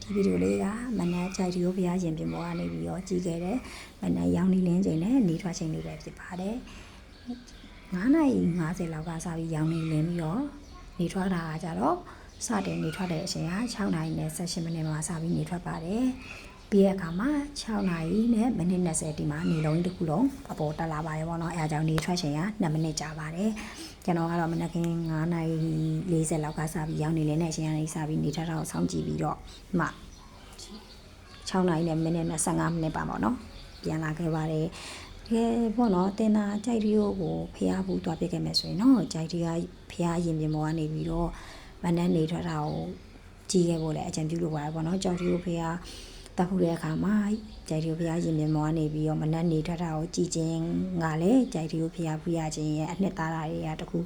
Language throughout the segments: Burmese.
ဒီဗီဒီယိုလေးကမနက်ကြိုက်ဒီကိုဘုရားရှင်ပြင်ပေါ်ကနေပြီးတော့ကြည့်ခဲ့တယ်မနက်ရောင်းနေလင်းချိန်နဲ့နေထွက်ချိန်လေးပဲဖြစ်ပါတယ်9:50လောက်ကစပြီးရောင်းနေလင်းပြီးတော့နေထွက်တာကကြတော့စတင်နေထွက်တဲ့အချိန်က6:18မိနစ်မှာစပြီးနေထွက်ပါတယ်ပြီးတဲ့အခါမှာ6:20နဲ့မိနစ်20ဒီမှာနေလုံးတစ်ခုလုံးအပေါ်တက်လာပါတယ်ပေါ့နော်အဲအကြောင်းနေထွက်ချိန်က2မိနစ်ကြာပါတယ်ကျွန်တော်ကတော့မနက်ခင်း9:40လောက်ကစပြီးရောင်းနေလင်းတဲ့အချိန်ကနေစပြီးနေထွက်တာကိုစောင့်ကြည့်ပြီးတော့မှ6:00နဲ့မိနစ်25မိနစ်ပါပေါ့နော်ပြန်လာခဲ့ပါတယ်တကယ်ပေါ့နော်တင်တာကြိုက်ရီကိုဖျားဘူးသွားပြခဲ့မယ်ဆိုရင်နော်ကြိုက်ရီကဖျားရင်ပြင်ပေါ်ကနေပြီးတော့မနက်နေထွက်တာကိုကြည့်ခဲ့ဖို့လည်းအကြံပြုလိုပါတယ်ပေါ့နော်ကြောက်ရီကိုဖျားတခုတဲ့အခါမှာကြိုက်ရီကိုဖျားရင်ပြင်ပေါ်ကနေပြီးတော့မနက်နေထွက်တာကိုကြည့်ခြင်းကလည်းကြိုက်ရီကိုဖျားဖူးရခြင်းရဲ့အနှစ်သာရတွေကတခု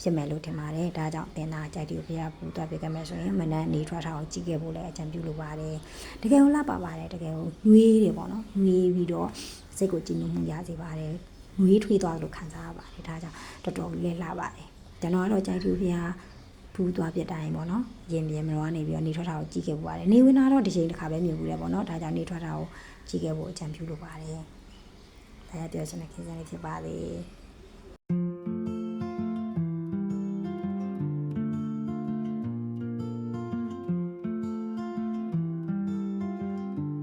ဖြစ်မယ်လို့ထင်ပါတယ်ဒါကြောင့်တင်တာကြိုက်ရီကိုဖျားဘူးသွားပြခဲ့မယ်ဆိုရင်မနက်နေထွက်တာကိုကြည့်ခဲ့ဖို့လည်းအကြံပြုလိုပါတယ်တကယ်ကိုလှပပါတယ်တကယ်ကိုနှွေးတယ်ပေါ့နော်နှွေးပြီးတော့စိတ်ကိုကြည်နူးမှုရစေပါတယ်ငွေထွေးသွားလို့ခံစားရပါတယ်ဒါကြောင့်တော်တော်လေးလှပါတယ်ကျွန်တော်ကတော့ကြိုက်သူဖျားဘူးသွားပြတိုင်းပေါ့နော်ရင်ပြင်မလို့ကနေပြီးတော့နေထွက်တာကိုကြည့်ခဲ့ပူပါတယ်နေဝင်တာတော့တစ်ချိန်တစ်ခါပဲမြင်ဘူးတယ်ပေါ့နော်ဒါကြောင့်နေထွက်တာကိုကြည့်ခဲ့ဖို့အကြံပြုလိုပါတယ်ဒါရပြောချင်တဲ့ခင်းစားလေးဖြစ်ပါလေ